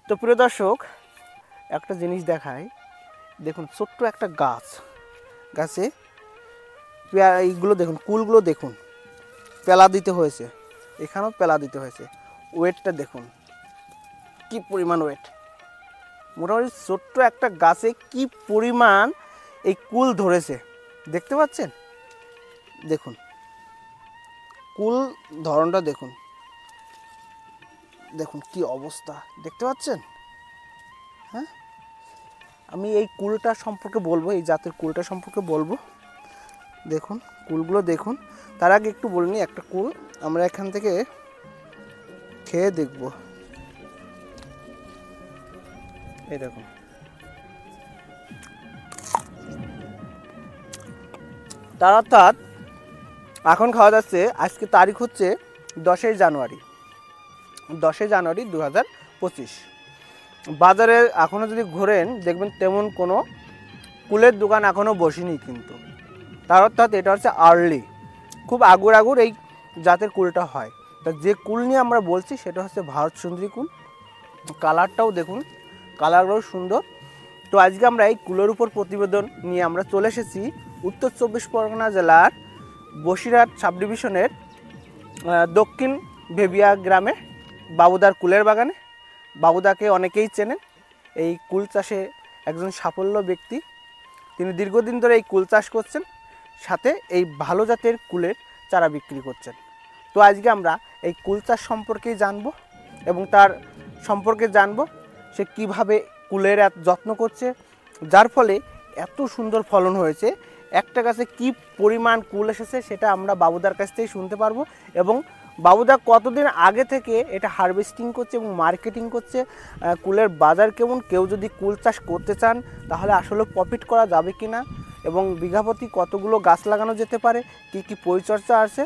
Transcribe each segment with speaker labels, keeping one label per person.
Speaker 1: তো প্রিয় দর্শক, একটা জিনিস দেখায়, দেখুন ছোট্ট একটা গাছে এইগুলো দেখুন, কুলগুলো দেখুন, পেলা দিতে হয়েছে, এখানেও পেলা দিতে হয়েছে। ওয়েটটা দেখুন কি পরিমাণ ওয়েট, মোটামুটি ছোট্ট একটা গাছে কি পরিমাণ এই কুল ধরেছে দেখতে পাচ্ছেন। দেখুন কুল ধরনটা দেখুন, দেখুন কি অবস্থা দেখতে পাচ্ছেন। হ্যাঁ, আমি এই কুলটা সম্পর্কে বলবো, এই জাতের কুলটা সম্পর্কে বলবো। দেখুন কুলগুলো দেখুন। তার আগে একটু বলে নিই, একটা কুল আমরা এখান থেকে খেয়ে দেখব। এই দেখুন, তার অর্থাৎ এখন খাওয়া যাচ্ছে। আজকে তারিখ হচ্ছে 10ই জানুয়ারি 2025। বাজারে এখনও যদি ঘোরেন দেখবেন তেমন কোনো কুলের দোকান এখনও বসেনি, কিন্তু তার অর্থাৎ এটা হচ্ছে আর্লি, খুব আগুর এই জাতের কুলটা হয়। তা যে কুল নিয়ে আমরা বলছি সেটা হচ্ছে ভারত সুন্দরী কুল। কালারটাও দেখুন, কালারটাও সুন্দর। তো আজকে আমরা এই কুলের উপর প্রতিবেদন নিয়ে আমরা চলে এসেছি উত্তর 24 পরগনা জেলার বসিরহাট সাব ডিভিশনের দক্ষিণ ভেবিয়া গ্রামে বাবুদার কুলের বাগানে। বাবুদাকে অনেকেই চেনেন, এই কুল চাষে একজন সাফল্য ব্যক্তি। তিনি দীর্ঘদিন ধরে এই কুল চাষ করছেন, সাথে এই ভালো জাতের কুলের চারা বিক্রি করছেন। তো আজকে আমরা এই কুল চাষ সম্পর্কেই জানবো এবং তার সম্পর্কে জানবো সে কিভাবে কুলের যত্ন করছে, যার ফলে এত সুন্দর ফলন হয়েছে। একটা গাছে কি পরিমাণ কুল এসেছে সেটা আমরা বাবুদার কাছ থেকেই শুনতে পারবো। এবং বাবুদা কতদিন আগে থেকে এটা হারভেস্টিং করছে এবং মার্কেটিং করছে, কুলের বাজার কেমন, কেউ যদি কুল চাষ করতে চান তাহলে আসলে প্রফিট করা যাবে কি না, এবং বিঘাপতি কতগুলো গাছ লাগানো যেতে পারে, কি কি পরিচর্যা আছে,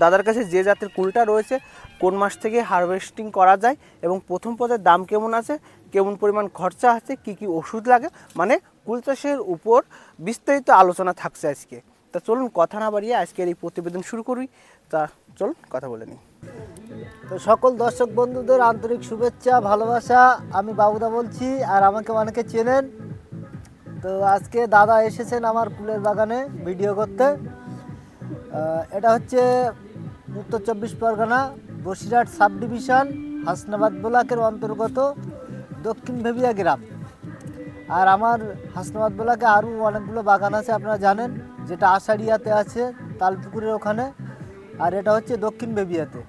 Speaker 1: দাদার কাছে যে জাতের কুলটা রয়েছে কোন মাস থেকে হারভেস্টিং করা যায়, এবং প্রথম পর্যায়ে দাম কেমন আছে, কেমন পরিমাণ খরচা আছে, কি কি ওষুধ লাগে, মানে কুল চাষের উপর বিস্তারিত আলোচনা থাকছে আজকে। তা চলুন কথা না বাড়িয়ে আজকের এই প্রতিবেদন শুরু করি। তা চলুন কথা বলে নিই।
Speaker 2: তো সকল দর্শক বন্ধুদের আন্তরিক শুভেচ্ছা ভালোবাসা, আমি বাবুদা বলছি, আর আমাকে অনেকে চেনেন। তো আজকে দাদা এসেছেন আমার কুলের বাগানে ভিডিও করতে। এটা হচ্ছে উত্তর 24 পরগনা বসিরহাট সাব ডিভিশন হাসনাবাদ ব্লকের অন্তর্গত দক্ষিণ ভেবিয়া গ্রাম। আর আমার হাসনাবাদ ব্লকে আরও অনেকগুলো বাগান আছে, আপনারা জানেন, যেটা আষাঢ়িয়াতে আছে তালপুকুরের ওখানে, আর এটা হচ্ছে দক্ষিণ ভেবিয়াতে।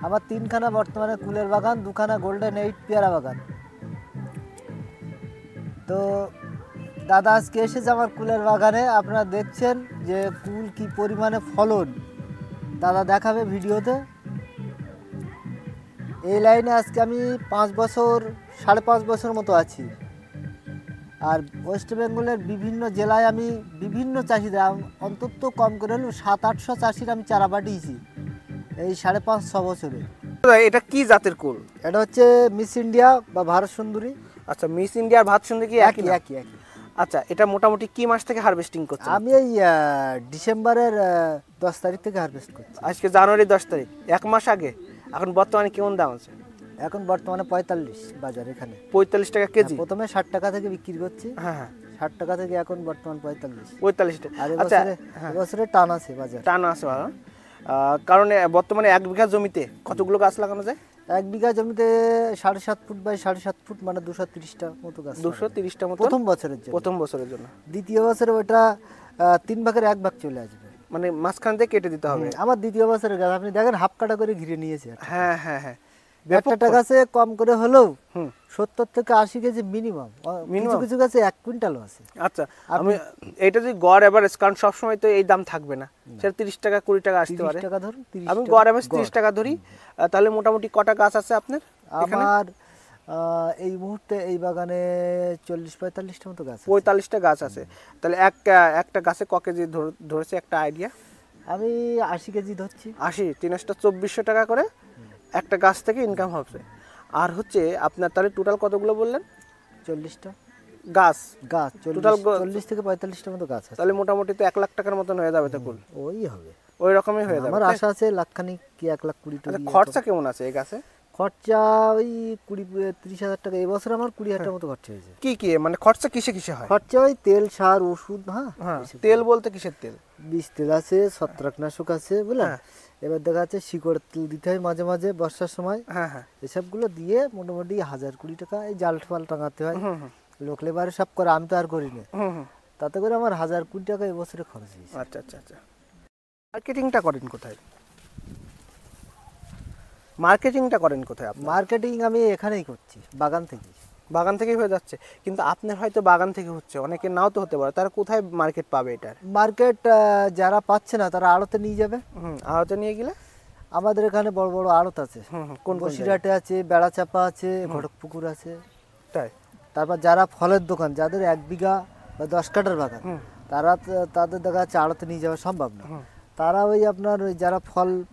Speaker 2: আমার 3খানা বর্তমানে কুলের বাগান, 2খানা গোল্ডেন 8 পেয়ারা বাগান। তো দাদা আজকে এসেছে আমার কুলের বাগানে, আপনারা দেখছেন যে কুল কি পরিমাণে ফলন দাদা দেখাবে ভিডিওতে। এই লাইনে আজকে আমি 5.5 বছর মতো আছি। আর ওয়েস্ট বেঙ্গলের বিভিন্ন জেলায় আমি বিভিন্ন চাষিদের অন্তত কম করে হলেও 700-800 চাষির আমি চারা পাঠিয়েছি এই 5.5-6 বছরে।
Speaker 1: এটা কি জাতের কুল?
Speaker 2: এটা হচ্ছে মিস ইন্ডিয়া বা ভারত সুন্দরী।
Speaker 1: আচ্ছা, মিস ইন্ডিয়া আর ভারত সুন্দরী কি একই?
Speaker 2: একই।
Speaker 1: আচ্ছা, এটা মোটামুটি কি মাস থেকে হারভেস্টিং করছেন?
Speaker 2: আমি এই ডিসেম্বরের 10 তারিখ থেকে হারভেস্ট করছি।
Speaker 1: আজকে জানুয়ারি 10 তারিখ, 1 মাস আগে। এখন বর্তমানে কেমন দাম আছে?
Speaker 2: এখন বর্তমানে 45 বাজার এখানে।
Speaker 1: 45 টাকা কেজি।
Speaker 2: প্রথমে 60 টাকা থেকে বিক্রি করছি।
Speaker 1: হ্যাঁ,
Speaker 2: 60 টাকা থেকে এখন বর্তমান 45
Speaker 1: টাকা।
Speaker 2: আর
Speaker 1: আচ্ছা,
Speaker 2: এবছরে টান আছে বাজার,
Speaker 1: টান আছে। কারণ বর্তমানে 1 বিঘা জমিতে কতগুলো গাছ লাগানো যায়?
Speaker 2: 1 বিঘা জমিতে 7.5 ফুট বাই 7.5 ফুট, মানে 230টা মতো গাছ।
Speaker 1: 230টা মতো প্রথম বছরের জন্য।
Speaker 2: দ্বিতীয় বছরে ওটা 3 ভাগের 1 ভাগ চলে আসবে,
Speaker 1: মানে মাঝখান থেকে কেটে দিতে হবে।
Speaker 2: আমার দ্বিতীয় বছরের গাছ আপনি দেখেন হাফ কাটা করে ঘিরে নিয়েছে।
Speaker 1: হ্যাঁ,
Speaker 2: একটা গাছে কম করে হলেও 70 থেকে 80 কেজি মিনিমাম, কিছু গাছে 1 কুইন্টালও আছে।
Speaker 1: আচ্ছা, আমি এটা যদি গড় এভারেজ, কারণ সবসময় তো এই দাম থাকবে না, সেটা 30 টাকা 20 টাকা আসতে পারে। আমি গড় এভারেজ 30 টাকা ধরি, তাহলে মোটামুটি কটা গাছ আছে আপনার?
Speaker 2: আমার এই মুহূর্তে এই বাগানে 40-45টা মতো গাছ।
Speaker 1: 45টা গাছ আছে। তাহলে একটা গাছে ক কেজি ধরেছে একটা আইডিয়া?
Speaker 2: আমি 80 কেজি ধরছি।
Speaker 1: 80, 2400 টাকা করে একটা গাছ থেকে ইনকাম হবে। আর হচ্ছে আপনার তাহলে টোটাল কতগুলো বললেন?
Speaker 2: 40টা
Speaker 1: গাছ।
Speaker 2: টোটাল 40 থেকে 45টা মতো গাছ আছে।
Speaker 1: তাহলে মোটামুটি তো 1 লাখ টাকার মতন হয়ে যাবে তো কুল।
Speaker 2: ওই হবে,
Speaker 1: ওই রকমই হয়ে যাবে।
Speaker 2: আমার আশা আছে লাখখানিক কি 1,20,000 টাকা।
Speaker 1: খরচা কেমন আছে এই গাছে?
Speaker 2: খরচা ওই 20-30 হাজার টাকা। এবছর আমার 20,000 টাকার মতো খরচা হয়েছে।
Speaker 1: কি কি মানে খরচা কিসে কিসে হয়?
Speaker 2: খরচা ওই তেল, সার, ওষুধ। হ্যাঁ,
Speaker 1: তেল বলতে কিসের তেল?
Speaker 2: বীজ তেল আছে, ছত্রাকনাশক আছে, বুঝলেন। এবার দেখা যাচ্ছে শিকড় তেল দিতে হয় মাঝে মাঝে বর্ষার সময়। এসবগুলো দিয়ে মোটামুটি 1,020 টাকা এই জাল ফাল টাঙাতে হয়। লোক লেবারে সব করে, আমি তো আর করি না। তাতে করে আমার 1,020 টাকা এবছরে খরচ হয়েছে।
Speaker 1: আচ্ছা আচ্ছা আচ্ছা। মার্কেটিংটা করেন কোথায়? মার্কেটিংটা করেন কোথায় আপনি?
Speaker 2: মার্কেটিং আমি এখানেই করছি, বাগান থেকে।
Speaker 1: বাগান থেকেই হয়ে যাচ্ছে, কিন্তু আপনার হয়তো বাগান থেকে হচ্ছে, অনেকে নাও তো হতে পারে, তারা কোথায় মার্কেট পাবে এটার?
Speaker 2: মার্কেট যারা পাচ্ছে না তারা আড়তে নিয়ে যাবে।
Speaker 1: আড়তে নিয়ে গেলে
Speaker 2: আমাদের এখানে বড় বড় আড়ত আছে।
Speaker 1: কোন
Speaker 2: বসিরহাটে আছে, বেড়াচাপা আছে, ঘটকপুকুর আছে।
Speaker 1: তাই?
Speaker 2: তারপর যারা ফলের দোকান, যাদের 1 বিঘা বা 10 কাঠার বাগান, তারা তাদের দেখা যাচ্ছে আড়তে নিয়ে যাওয়া সম্ভব না। তারা ওই আপনার ওই যারা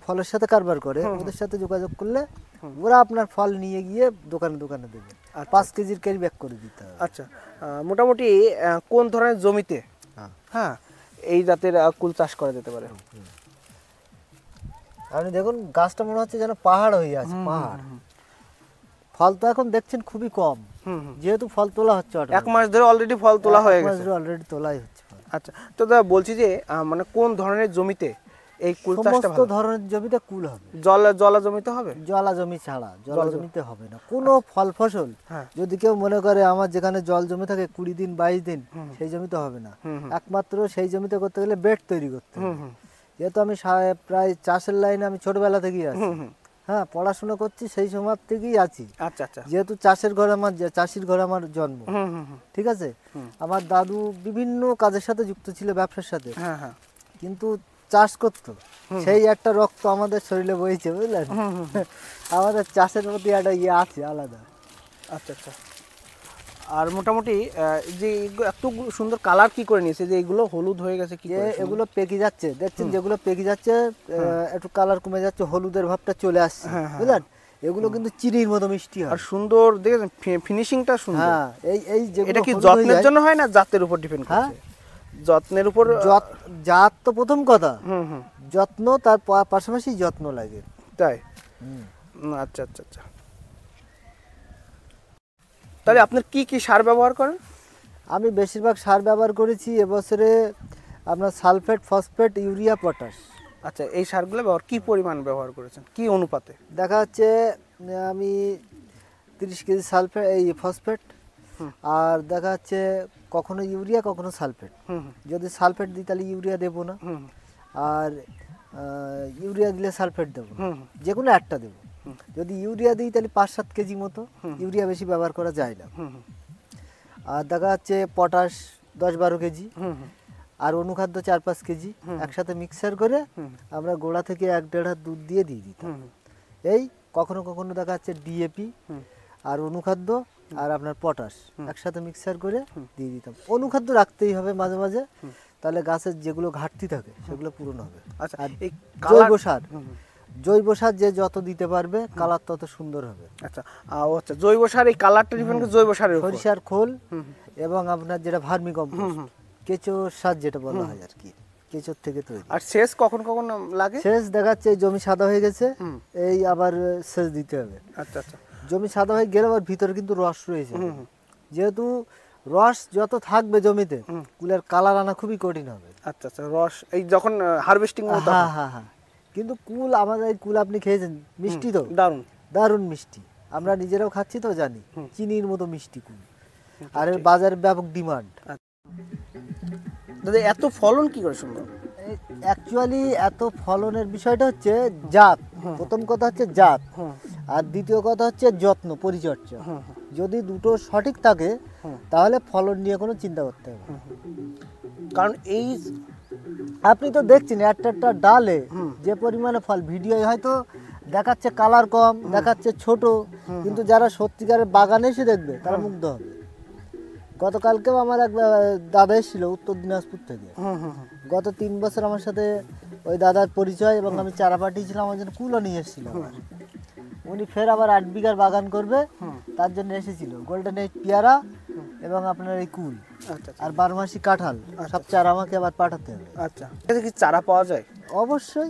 Speaker 2: ফলের সাথে কারবার করে ওদের সাথে যোগাযোগ করলে ওরা আপনার ফল নিয়ে গিয়ে দোকানে দোকানে দেবে। 5 কেজির ক্যারি ব্যাগ করে দিতে হবে।
Speaker 1: আচ্ছা, মোটামুটি কোন ধরনের জমিতে হ্যাঁ এই জাতের কুল চাষ করা যেতে পারে?
Speaker 2: আপনি দেখুন গাছটা মনে হচ্ছে যেন পাহাড় হয়ে আছে, পাহাড়। ফল তো এখন দেখছেন খুবই কম, যেহেতু ফল তোলা হচ্ছে।
Speaker 1: 1 মাস ধরে অলরেডি ফল তোলা হয়ে গেছে।
Speaker 2: অলরেডি তোলাই হচ্ছে।
Speaker 1: আচ্ছা, তো দাদা বলছি যে মানে কোন ধরনের জমিতে এই কুল চাষটা ভালো?
Speaker 2: সমস্ত ধরনের জমিতে কুল হবে।
Speaker 1: জলা জমিতে হবে?
Speaker 2: জলা জমি ছাড়া জলা জমিতে হবে না কোনো ফল ফসল। যদি কেউ মনে করে আমার যেখানে জল জমি থাকে 20 দিন 22 দিন, সেই জমিতে হবে না। একমাত্র সেই জমিতে করতে গেলে বেড তৈরি করতে হবে। যেহেতু আমি প্রায় চাষের লাইনে আমি ছোটবেলা থেকেই আছি। হ্যাঁ, পড়াশোনা করছি সেই সময় থেকেই আছি।
Speaker 1: আচ্ছা আচ্ছা।
Speaker 2: যেহেতু চাষির ঘরে আমার জন্ম, ঠিক আছে। আমার দাদু বিভিন্ন কাজের সাথে যুক্ত ছিল, ব্যবসার সাথে, কিন্তু চাষ করতো। সেই একটা রক্ত আমাদের শরীরে বইছে, বুঝলেন। আমাদের চাষের প্রতি একটা ইয়ে আছে আলাদা।
Speaker 1: আচ্ছা আচ্ছা। আর মোটামুটি যে এত সুন্দর কালার কি করে নিয়েছে, যে এগুলো হলুদ হয়ে গেছে কি করে?
Speaker 2: এগুলো পেকে যাচ্ছে, দেখছেন যেগুলো পেকে যাচ্ছে একটু কালার কমে যাচ্ছে, হলুদের ভাবটা চলে আসছে, বুঝলেন। এগুলো কিন্তু চিনির মতো মিষ্টি হয়।
Speaker 1: আর সুন্দর দেখেন ফিনিশিংটা সুন্দর।
Speaker 2: হ্যাঁ, এই
Speaker 1: এটা কি যত্নের জন্য হয় না জাতের উপর ডিপেন্ড করে? যত্নের উপর।
Speaker 2: জাত তো প্রথম কথা, যত্ন তার পাশাপাশি যত্ন লাগে।
Speaker 1: তাই? আচ্ছা আচ্ছা আচ্ছা। তাহলে আপনার কি কি সার ব্যবহার করেন?
Speaker 2: আমি বেশিরভাগ সার ব্যবহার করেছি এবছরে আপনার সালফেট, ফসফেট, ইউরিয়া, পটাশ।
Speaker 1: আচ্ছা, এই সারগুলো কি পরিমাণ ব্যবহার করেছেন, কি অনুপাতে?
Speaker 2: দেখা যাচ্ছে আমি 30 কেজি সালফেট এই ফসফেট, আর দেখা যাচ্ছে কখনো ইউরিয়া কখনো সালফেট। যদি সালফেট দিই তাহলে ইউরিয়া দেবো না, আর ইউরিয়া দিলে সালফেট দেবো, যে কোনো একটা দেবো। যদি ইউরিয়া দিই তাহলে 5-7 কেজি মতো, ইউরিয়া বেশি ব্যবহার করা যায় না। আর দেখা যাচ্ছে পটাশ 10-12 কেজি, আর অনুখাদ্য 4-5 কেজি একসাথে মিক্সার করে আমরা গোড়া থেকে 1-1.5 হাত দুধ দিয়ে দিতাম। এই কখনো কখনো দেখা যাচ্ছে ডিএপি আর অনুখাদ্য আর আপনার পটাশ একসাথে মিক্সার করে দিয়ে দিতাম। অনুখাদ্য রাখতেই হবে মাঝে মাঝে, তাহলে গাছের যেগুলো ঘাটতি থাকে সেগুলো পূরণ হবে।
Speaker 1: আচ্ছা,
Speaker 2: এই জৈব সার যে যত দিতে পারবে কালার তত সুন্দর হবে।
Speaker 1: আচ্ছা আচ্ছা, জৈব সার এই কালারটা ডিপেন্ড করে জৈব সারের উপর।
Speaker 2: সরিষার খোল এবং আপনার যেটা ভার্মি কম্পোস্ট, কেঁচো সার যেটা বলা হয় আর কি, কেঁচোর থেকে তৈরি।
Speaker 1: আর সেচ কখন কখন লাগে?
Speaker 2: সেচ দেখাচ্ছে জমি সাদা হয়ে গেছে, এই আবার সেচ দিতে হবে।
Speaker 1: আচ্ছা আচ্ছা।
Speaker 2: জমি সাদা হয়ে গেলে আবার ভিতরে কিন্তু রস রয়েছে, যেহেতু রস যত থাকবে জমিতে কুলের কালার আনা খুবই কঠিন হবে।
Speaker 1: আচ্ছা আচ্ছা, রস এই যখন হারভেস্টিং হবে।
Speaker 2: হ্যাঁ হ্যাঁ হ্যাঁ, কিন্তু কুল আমাদের এই কুল আপনি খেয়েছেন, মিষ্টি তো,
Speaker 1: দারুণ
Speaker 2: দারুণ মিষ্টি। আমরা নিজেরাও খাচ্ছি তো জানি, চিনির মতো মিষ্টি কুল, আর এর বাজারে ব্যাপক ডিমান্ড।
Speaker 1: দাদা এত ফলন কি করে সম্ভব?
Speaker 2: অ্যাকচুয়ালি এত ফলনের বিষয়টা হচ্ছে জাত। প্রথম কথা হচ্ছে জাত, আর দ্বিতীয় কথা হচ্ছে যত্ন, পরিচর্যা। যদি দুটো সঠিক থাকে তাহলে ফলন নিয়ে কোনো চিন্তা করতে হবে।
Speaker 1: কারণ এই
Speaker 2: আপনি তো দেখছেন একটা একটা ডালে যে পরিমাণে ফল, ভিডিও হয়তো দেখাচ্ছে কালার কম, দেখাচ্ছে ছোট, কিন্তু যারা সত্যিকারের বাগানে এসে দেখবে তারা মুগ্ধ হবে। গতকালকেও আমার এক দাদা এসেছিল উত্তর দিনাজপুর থেকে। গত 3 বছর আমার সাথে ওই দাদার পরিচয়, এবং আমি চারা পাঠিয়েছিলাম, আমার জন্য কুলও নিয়ে এসেছিল। উনি ফের আবার 8 বিঘার বাগান করবে, তার জন্য এসেছিল গোল্ডেন এইট পেয়ারা এবং আপনার এই কুল আর 12 মাসি কাঁঠাল, সব চারা আমাকে আবার পাঠাতে হবে।
Speaker 1: আচ্ছা, এটা কি চারা পাওয়া যায়?
Speaker 2: অবশ্যই।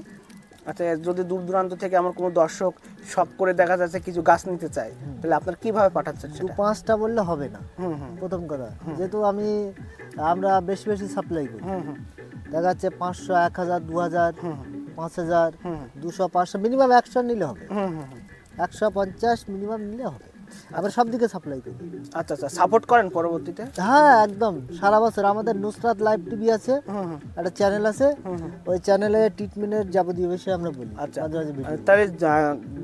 Speaker 1: আচ্ছা, যদি দূর দূরান্ত থেকে আমার কোনো দর্শক শখ করে দেখা যাচ্ছে কিছু গাছ নিতে চায়, তাহলে আপনার কিভাবে পাঠাচ্ছেন সেটা?
Speaker 2: 2-5টা বললে হবে না।
Speaker 1: হুম হুম
Speaker 2: প্রথম কথা, যেহেতু আমরা বেশি বেশি সাপ্লাই করি,
Speaker 1: হুম হুম
Speaker 2: দেখা যাচ্ছে 500, 1000, 2000,
Speaker 1: হুম
Speaker 2: 5000,
Speaker 1: হুম
Speaker 2: 200, 500, মিনিমাম 100 নিলে হবে,
Speaker 1: হুম হুম হুম।
Speaker 2: 150 মিনিমাম নিলে হবে। আমরা সব দিকে সাপ্লাই করি।
Speaker 1: আচ্ছা আচ্ছা, সাপোর্ট করেন পরবর্তীতে?
Speaker 2: হ্যাঁ, একদম সারা বছর। আমাদের নুসরাত লাইভ টিভি আছে,
Speaker 1: হুম হুম
Speaker 2: একটা চ্যানেল আছে,
Speaker 1: হুম হুম।
Speaker 2: ওই চ্যানেলে ট্রিটমেন্টের যাবতীয় বিষয়ে আমরা বলি,
Speaker 1: আচ্ছা,
Speaker 2: মাঝে মাঝে ভিডিও।
Speaker 1: তাহলে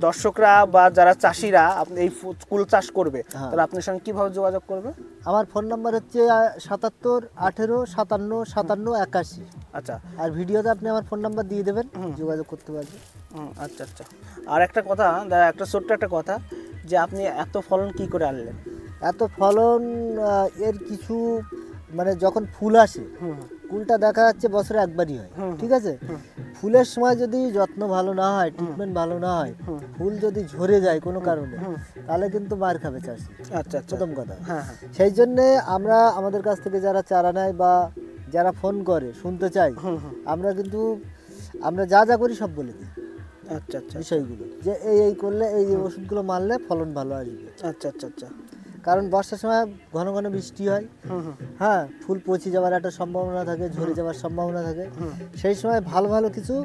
Speaker 1: দর্শকরা বা যারা চাষিরা আপনি এই কুল চাষ করবে,
Speaker 2: হ্যাঁ।
Speaker 1: তাহলে আপনার সঙ্গে কিভাবে যোগাযোগ করবে?
Speaker 2: আমার ফোন নাম্বার হচ্ছে 77 18 57 57 81।
Speaker 1: আচ্ছা।
Speaker 2: আর ভিডিওতে আপনি আমার ফোন নাম্বার দিয়ে দেবেন, যোগাযোগ করতে পারবেন।
Speaker 1: আচ্ছা আচ্ছা। আর একটা কথা দাদা, একটা ছোট্ট একটা কথা, যে আপনি এত ফলন কি করে আনলেন?
Speaker 2: এত ফলন এর কিছু মানে যখন ফুল আসে,
Speaker 1: হুম
Speaker 2: ফুলটা দেখা যাচ্ছে বছরে একবারই হয়,
Speaker 1: হুম,
Speaker 2: ঠিক আছে। ফুলের সময় যদি যত্ন ভালো না হয়, ট্রিটমেন্ট ভালো না হয়, ফুল যদি ঝরে যায় কোনো কারণে, তাহলে কিন্তু মার খাবে চাষি।
Speaker 1: আচ্ছা আচ্ছা।
Speaker 2: প্রথম কথা।
Speaker 1: হ্যাঁ হ্যাঁ
Speaker 2: সেই জন্যে আমরা আমাদের কাছ থেকে যারা চারা নেয় বা যারা ফোন করে শুনতে চাই,
Speaker 1: হুম হুম।
Speaker 2: আমরা যা যা করি সব বলে দিই
Speaker 1: আচ্ছা আচ্ছা
Speaker 2: বিষয়গুলো, যে এই করলে এই ওষুধগুলো মারলে ফলন ভালো আসবে।
Speaker 1: আচ্ছা আচ্ছা আচ্ছা।
Speaker 2: কারণ বর্ষার সময় ঘন ঘন বৃষ্টি হয়,
Speaker 1: হুম হুম
Speaker 2: হ্যাঁ, ফুল পচে যাওয়ার একটা সম্ভাবনা থাকে, ঝরে যাওয়ার সম্ভাবনা থাকে। সেই সময় ভালো ভালো কিছু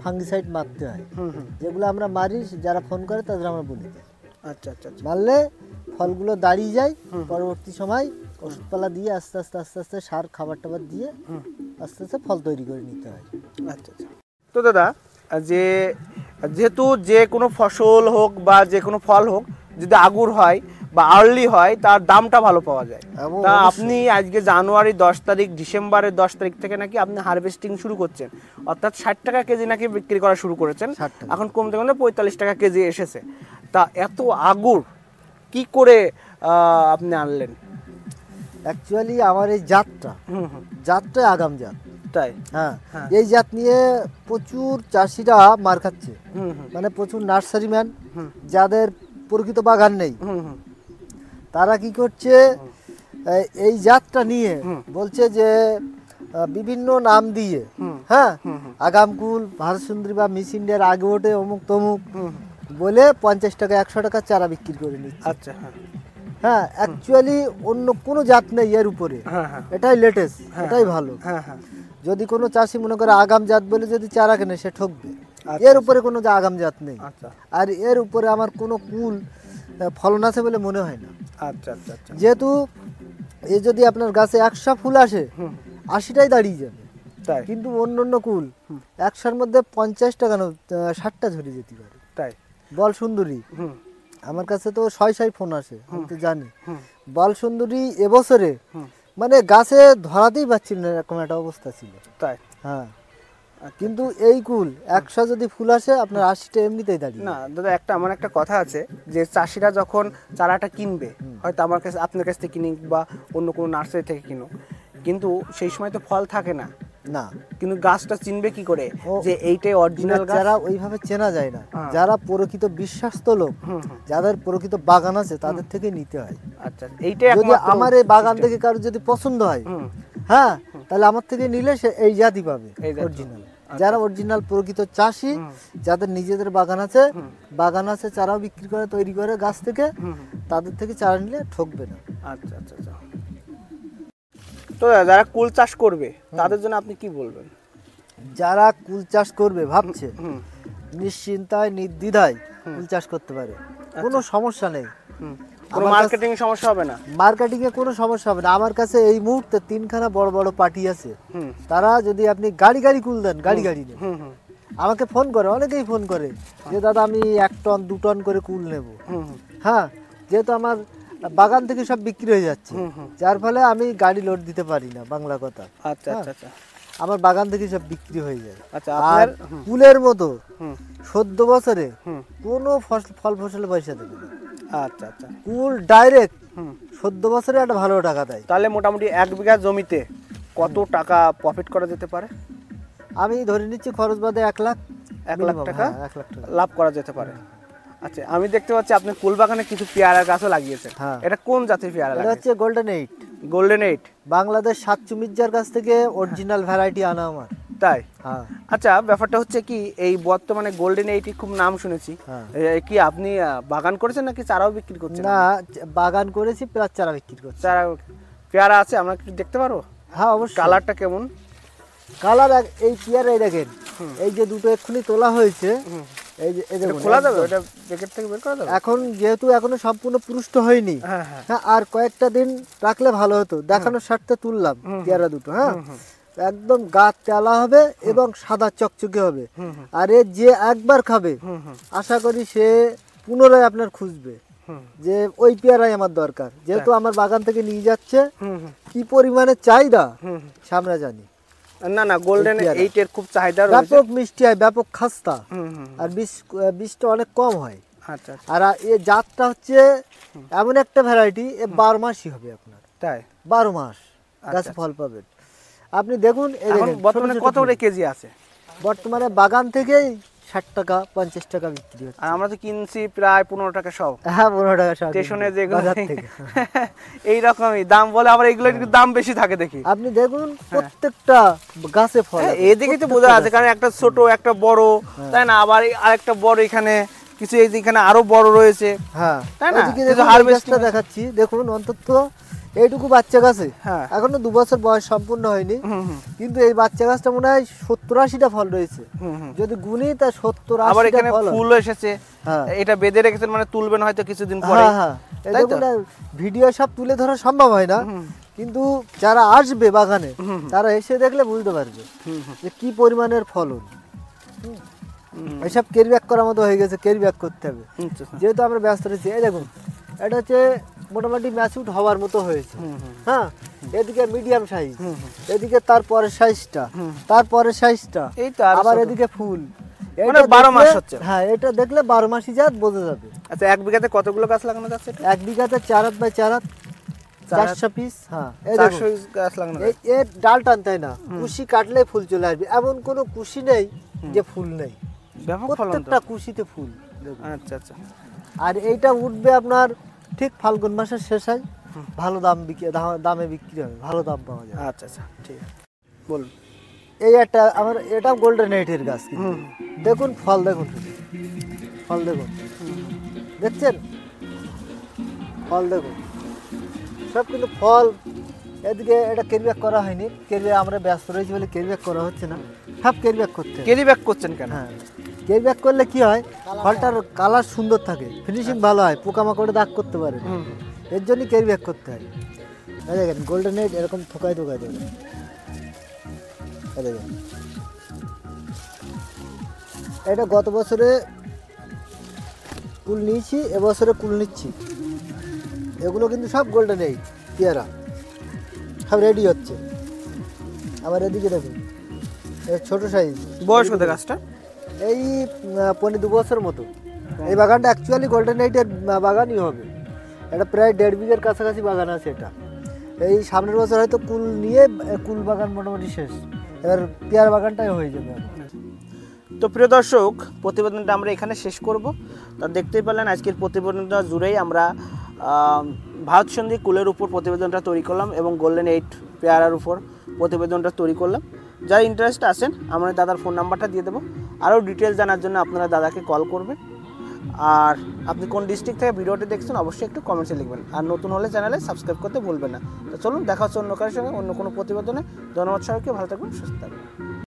Speaker 2: ফাঙ্গিসাইড মারতে হয়,
Speaker 1: হুম হুম।
Speaker 2: যেগুলো আমরা মারি, যারা ফোন করে তাদের আমরা বলে দিই।
Speaker 1: আচ্ছা আচ্ছা আচ্ছা।
Speaker 2: মারলে ফলগুলো দাঁড়িয়ে যায়, পরবর্তী সময় ওষুধপালা দিয়ে আস্তে আস্তে আস্তে আস্তে সার খাবার টাবার দিয়ে আস্তে আস্তে ফল তৈরি করে নিতে হয়।
Speaker 1: আচ্ছা আচ্ছা। তো দাদা, যেহেতু যে কোনো ফসল হোক বা যে কোনো ফল হোক, যদি আগুর হয় বা আর্লি হয়, তার দামটা ভালো পাওয়া যায়। তা আপনি আজকে জানুয়ারি 10 তারিখ, ডিসেম্বরের 10 তারিখ থেকে নাকি আপনি হারভেস্টিং শুরু করছেন, অর্থাৎ 60 টাকা কেজি নাকি বিক্রি করা শুরু করেছেন।
Speaker 2: 60 টাকা।
Speaker 1: এখন কমতে কমতে 45 টাকা কেজি এসেছে। তা এত আগুর কি করে আপনি আনলেন?
Speaker 2: অ্যাকচুয়ালি আমার এই জাতটা আগাম জাত,
Speaker 1: তাই?
Speaker 2: হ্যাঁ।
Speaker 1: হ্যাঁ।
Speaker 2: এই জাত নিয়ে প্রচুর চাষিরা মার খাচ্ছে,
Speaker 1: হুম হুম
Speaker 2: মানে প্রচুর নার্সারিম্যান
Speaker 1: হুম
Speaker 2: যাদের প্রকৃত বাগান নেই,
Speaker 1: হুম হুম
Speaker 2: তারা কি করছে, এই জাতটা নিয়ে বলছে যে বিভিন্ন নাম দিয়ে, হ্যাঁ, আগামকুল, ভারত সুন্দরী বা মিস ইন্ডিয়ার আগে ওঠে, অমুক তমুক বলে 50 টাকা 100 টাকা চারা বিক্রি করে নিচ্ছে।
Speaker 1: আচ্ছা। হ্যাঁ
Speaker 2: হ্যাঁ, অ্যাকচুয়ালি অন্য কোনো জাত নেই এর উপরে,
Speaker 1: হ্যাঁ হ্যাঁ
Speaker 2: এটাই লেটেস্ট, এটাই ভালো।
Speaker 1: হ্যাঁ হ্যাঁ।
Speaker 2: যদি কোনো চাষি মনে করে আগাম জাত বলে যদি চারা কেনে, সে ঠকবে।
Speaker 1: আচ্ছা,
Speaker 2: এর উপরে কোনো আগাম জাত নেই,
Speaker 1: আচ্ছা
Speaker 2: আর এর উপরে আমার কোনো কুল ফলন আছে বলে মনে হয় না।
Speaker 1: আচ্ছা আচ্ছা আচ্ছা।
Speaker 2: যেহেতু এ যদি আপনার গাছে 100 ফুল আসে, 80টাই দাঁড়িয়ে যাবে,
Speaker 1: তাই?
Speaker 2: কিন্তু অন্য কুল 100-র মধ্যে 50টা কেন 60টা ঝরে যেতে পারে।
Speaker 1: তাই?
Speaker 2: বল সুন্দরী,
Speaker 1: হুম
Speaker 2: আমার কাছে তো শয় ফোন আসে, আমি তো জানি।
Speaker 1: হুম
Speaker 2: বল সুন্দরী এবছরে
Speaker 1: হুম।
Speaker 2: মানে গাছে ধরাতেই পারছিল না, এরকম একটা অবস্থা ছিল।
Speaker 1: তাই?
Speaker 2: হ্যাঁ, কিন্তু এই কুল 100 যদি ফুল আসে, আপনার 80টা এমনিতেই দাঁড়িয়ে।
Speaker 1: না দাদা, আমার একটা কথা আছে, যে চাষিরা যখন চারাটা কিনবে, হয়তো আমার কাছে, আপনার কাছ থেকে কিনি বা অন্য কোনো নার্সারি থেকে কিনো, কিন্তু সেই সময় তো ফল থাকে না,
Speaker 2: না,
Speaker 1: কিন্তু গাছটা চিনবে কি করে যে এইটাই অরিজিনাল গাছ?
Speaker 2: যারা ওইভাবে চেনা যায় না,
Speaker 1: হ্যাঁ।
Speaker 2: যারা প্রকৃত বিশ্বাস্ত লোক, যাদের প্রকৃত বাগান আছে, তাদের থেকে নিতে হয়।
Speaker 1: আচ্ছা, এইটাই
Speaker 2: যদি
Speaker 1: একমাত্র
Speaker 2: আমার এই বাগান
Speaker 1: system।
Speaker 2: থেকে কারো যদি পছন্দ হয়,
Speaker 1: হুম
Speaker 2: হ্যাঁ, তাহলে আমার থেকে নিলে সে এই জাতই পাবে,
Speaker 1: এই জাত।
Speaker 2: অরিজিনাল। যারা অরিজিনাল প্রকৃত চাষি, যাদের নিজেদের বাগান আছে, চারাও বিক্রি করে, তৈরি করে গাছ থেকে, তাদের থেকে চারা নিলে ঠকবে না।
Speaker 1: আচ্ছা আচ্ছা আচ্ছা। তো যারা কুল চাষ করবে, তাদের জন্য আপনি কি বলবেন?
Speaker 2: যারা কুল চাষ করবে ভাবছে,
Speaker 1: হুম
Speaker 2: নিশ্চিন্তায় নির্দ্বিধায় কুল চাষ করতে পারে, কোনো সমস্যা নেই।
Speaker 1: হুম। কোনো মার্কেটিং সমস্যা হবে না?
Speaker 2: মার্কেটিং এ কোনো সমস্যা হবে না। আমার কাছে এই মুহূর্তে 3খানা বড় বড় পার্টি আছে,
Speaker 1: হুম
Speaker 2: তারা যদি আপনি গাড়ি কুল দেন, গাড়ি নেন,
Speaker 1: হুম হুম
Speaker 2: আমাকে ফোন করে, অনেকেই ফোন করে যে দাদা আমি 1 টন 2 টন করে কুল নেব।
Speaker 1: হুম
Speaker 2: হ্যাঁ, যেহেতু আমার বাগান থেকে সব বিক্রি হয়ে যাচ্ছে, যার ফলে আমি গাড়ি লোড দিতে পারি না, বাংলা কথা।
Speaker 1: আচ্ছা আচ্ছা আচ্ছা
Speaker 2: আমার বাগান থেকে সব বিক্রি হয়ে যায়।
Speaker 1: আচ্ছা।
Speaker 2: আর
Speaker 1: আপনার
Speaker 2: কুলের মতো
Speaker 1: হুম
Speaker 2: 14 বছরে
Speaker 1: হুম
Speaker 2: কোনো ফল ফসলে পয়সা দেবে না।
Speaker 1: আচ্ছা আচ্ছা।
Speaker 2: কুল ডাইরেক্ট
Speaker 1: হুম
Speaker 2: 14 বছরে একটা ভালো টাকা দেয়।
Speaker 1: তাহলে মোটামুটি 1 বিঘা জমিতে কত টাকা প্রফিট করা যেতে পারে?
Speaker 2: আমি ধরে নিচ্ছি খরচ বাদে 1 লাখ,
Speaker 1: 1 লাখ টাকা
Speaker 2: 1 লাখ টাকা
Speaker 1: লাভ করা যেতে পারে। আচ্ছা, আমি দেখতে পাচ্ছি আপনি কুল বাগানে কিছু পেয়ারা গাছও লাগিয়েছেন।
Speaker 2: হ্যাঁ।
Speaker 1: এটা কোন জাতের পেয়ারা
Speaker 2: এটা
Speaker 1: লাগিয়েছেন?
Speaker 2: হচ্ছে গোল্ডেন 8,
Speaker 1: গোল্ডেন 8।
Speaker 2: বাংলাদেশ সাতচু মির্জার কাছ থেকে অরিজিনাল ভ্যারাইটি আনা আমার।
Speaker 1: তাই?
Speaker 2: হ্যাঁ
Speaker 1: আচ্ছা, ব্যাপারটা হচ্ছে কি, এই বর্তমানে গোল্ডেন এইটি খুব নাম শুনেছি।
Speaker 2: হ্যাঁ।
Speaker 1: কি আপনি বাগান করেছেন নাকি চারাও বিক্রি করছেন?
Speaker 2: না, বাগান করেছি, প্লাস চারা বিক্রি করছি।
Speaker 1: চারা পেয়ারা আছে, আমরা একটু দেখতে পারবো?
Speaker 2: হ্যাঁ অবশ্যই।
Speaker 1: কালারটা কেমন?
Speaker 2: কালার এই পেয়ারাই দেখেন, এই যে দুটো এক্ষুনি তোলা হয়েছে, এই যে এই
Speaker 1: এটা
Speaker 2: দেখুন,
Speaker 1: খোলা যাবে?
Speaker 2: একদম।
Speaker 1: ওটা প্যাকেট থেকে বের করা যাবে?
Speaker 2: এখন যেহেতু এখনো সম্পূর্ণ পুষ্ট হয়নি,
Speaker 1: হ্যাঁ হ্যাঁ।
Speaker 2: হ্যাঁ, আর কয়েকটা দিন রাখলে ভালো হতো। দেখানোর স্বার্থে তুললাম পেয়ারা দুটো। হ্যাঁ, একদম গাছ তেলা হবে এবং সাদা চকচকে হবে। আর এ যে একবার খাবে, আশা করি সে পুনরায় আপনার খুঁজবে যে ওই পেয়ারাই আমার দরকার। যেহেতু আমার বাগান থেকে নিয়ে যাচ্ছে, কি পরিমাণে চাহিদা সামনে জানি।
Speaker 1: না না, গোল্ডেন
Speaker 2: পেয়ারা।
Speaker 1: এইটের খুব চাহিদা রয়েছে।
Speaker 2: ব্যাপক মিষ্টি হয়, ব্যাপক খাস্তা, আর বিষটা অনেক কম হয়।
Speaker 1: আচ্ছা আচ্ছা,
Speaker 2: আর এ জাতটা হচ্ছে এমন একটা ভ্যারাইটি, এ 12 মাসই হবে আপনার।
Speaker 1: তাই?
Speaker 2: 12 মাস গাছে
Speaker 1: আচ্ছা।
Speaker 2: ফল পাবেন। আপনি দেখুন, এই
Speaker 1: এখন
Speaker 2: দেখেন,
Speaker 1: বর্তমানে
Speaker 2: ছোট ছোট
Speaker 1: কত করে
Speaker 2: ফুল।
Speaker 1: কেজি আছে?
Speaker 2: বর্তমানে বাগান থেকেই 60 টাকা 50 টাকা বিক্রি হচ্ছে।
Speaker 1: আর আমরা তো কিনছি প্রায় 15 টাকা সব।
Speaker 2: হ্যাঁ, 15 টাকা সব
Speaker 1: স্টেশনে
Speaker 2: কিনছি,
Speaker 1: যেগুলো
Speaker 2: বাজার থেকে।
Speaker 1: এইরকমই দাম বলে, আবার এগুলো একটু দাম বেশি থাকে দেখি।
Speaker 2: আপনি দেখুন, প্রত্যেকটা গাছে ফল
Speaker 1: হ্যাঁ,
Speaker 2: আছে,
Speaker 1: এদিকে তো বোঝা
Speaker 2: প্রত্যেকটা
Speaker 1: আছে, কারণ একটা ছোট একটা বড়, তাই না? আবার আরেকটা বড় এখানে, কিছু এইখানে আরো বড় রয়েছে।
Speaker 2: হ্যাঁ,
Speaker 1: তাই না?
Speaker 2: এদিকে
Speaker 1: কিন্তু
Speaker 2: দেখুন, এই
Speaker 1: harvesting-
Speaker 2: গাছটা দেখাচ্ছি, দেখুন অন্তত এইটুকু বাচ্চা গাছে,
Speaker 1: হ্যাঁ।
Speaker 2: এখনো 2 বছর বয়স সম্পূর্ণ হয়নি, কিন্তু এই বাচ্চা গাছটা মনে হয় 70-80টা ফল রয়েছে। যদি গুনি তা 70-80টা
Speaker 1: আবার এখানে
Speaker 2: ফল হয়।
Speaker 1: ফুল এসেছে।
Speaker 2: হ্যাঁ
Speaker 1: এটা বেঁধে রেখেছেন, মানে তুলবেন হয়তো কিছুদিন পরে।
Speaker 2: হ্যাঁ হ্যাঁ, এই
Speaker 1: তাই তো?
Speaker 2: দেখুন, ভিডিও সব তুলে ধরা সম্ভব হয় না, কিন্তু যারা আসবে বাগানে তারা এসে দেখলে বুঝতে পারবে যে কি পরিমাণের ফলন। এসব ক্যারি ব্যাক করার মতো হয়ে গেছে, ক্যারি ব্যাক করতে হবে,
Speaker 1: আচ্ছা, আচ্ছা।
Speaker 2: যেহেতু আমরা ব্যস্ত রয়েছি। এই দেখুন, এটা হচ্ছে মোটামুটি ম্যাচুড হওয়ার মতো হয়েছে। হ্যাঁ, এদিকে মিডিয়াম সাইজ, এদিকে তারপরের সাইজটা, তারপরের সাইজটা,
Speaker 1: এই তো আরো
Speaker 2: আবার
Speaker 1: ছোট।
Speaker 2: এদিকে ফুল।
Speaker 1: মানে
Speaker 2: এটা
Speaker 1: 12 মাস
Speaker 2: দেখলে-
Speaker 1: হচ্ছে।
Speaker 2: হ্যাঁ, এটা দেখলে 12 মাসই জাত বোঝা যাবে।
Speaker 1: আচ্ছা, 1 বিঘাতে কতগুলো গাছ লাগানো যাচ্ছে এটা?
Speaker 2: 1 বিঘাতে 4 হাত বাই 4 হাত, 400 পিস। হ্যাঁ, এই দেখুন,
Speaker 1: 400 গাছ লাগানো
Speaker 2: এই
Speaker 1: যাচ্ছে।
Speaker 2: এর ডাল টানতে হয় না, কুশি কাটলে ফুল চলে আসবে। এমন কোনো কুশি নেই যে ফুল নেই,
Speaker 1: ব্যাপক ফলন তো।
Speaker 2: প্রত্যেকটা কুশিতে ফুল। দেখুন,
Speaker 1: আচ্ছা আচ্ছা।
Speaker 2: আর এইটা উঠবে আপনার ঠিক ফাল্গুন মাসের শেষে, ভালো দামে বিক্রি হবে, ভালো দাম পাওয়া যায়।
Speaker 1: আচ্ছা আচ্ছা, ঠিক আছে, বলুন।
Speaker 2: এই একটা আমার, এটা গোল্ডেন এইটের গাছ, কিন্তু দেখুন ফল, দেখুন ফল, দেখুন, দেখছেন ফল, দেখুন সব কিন্তু ফল। এদিকে এটা ক্যারি ব্যাক করা হয়নি, ক্যারি আমরা ব্যস্ত রয়েছি বলে ক্যারি ব্যাক করা হচ্ছে না, সব ক্যারি ব্যাক করতে হবে।
Speaker 1: ক্যারি ব্যাক করছেন কেন?
Speaker 2: হ্যাঁ, ক্যারি ব্যাক করলে কি হয়, ফলটার কালার সুন্দর থাকে, ফিনিশিং ভালো হয়, পোকামাকড়ে দাগ করতে পারে না। এর জন্যই ক্যারি ব্যাক করতে হয়। এই দেখেন, গোল্ডেন এইট এরকম থোকায় থোকায় দেবে। এই দেখেন, এটা গত বছরে কুল নিয়েছি, এবছরে কুল নিচ্ছি। এগুলো কিন্তু সব গোল্ডেন এইট পেয়ারা, সব রেডি হচ্ছে। আবার এদিকে দেখুন, ছোট সাইজ।
Speaker 1: বয়স কত গাছটা?
Speaker 2: এই 2 বছর মতো। এই বাগানটা অ্যাকচুয়ালি গোল্ডেন এইটের বাগানই হবে। এটা প্রায় 1.5 বিঘার কাছাকাছি বাগান আছে এটা। এই সামনের বছর হয়তো কুল নিয়ে কুল বাগান মোটামুটি শেষ, এবার পেয়ারা বাগানটাই হয়ে যাবে।
Speaker 1: তো প্রিয় দর্শক, প্রতিবেদনটা আমরা এখানে শেষ করব। তা দেখতেই পেলেন, আজকের প্রতিবেদনটা জুড়েই আমরা ভারত সন্ধি কুলের উপর প্রতিবেদনটা তৈরি করলাম এবং গোল্ডেন এইট পেয়ারার উপর প্রতিবেদনটা তৈরি করলাম। যারা ইন্টারেস্ট আছেন, আমাদের দাদার ফোন নাম্বারটা দিয়ে দেবো। আরও ডিটেলস জানার জন্য আপনারা দাদাকে কল করবেন। আর আপনি কোন ডিস্ট্রিক্ট থেকে ভিডিওটি দেখছেন অবশ্যই একটু কমেন্টসে লিখবেন। আর নতুন হলে চ্যানেলে সাবস্ক্রাইব করতে ভুলবেন না। তো চলুন, দেখা হচ্ছে অন্য কারোর সঙ্গে অন্য কোনো প্রতিবেদনে। ধন্যবাদ সবাইকে, ভালো থাকবেন, সুস্থ থাকবেন।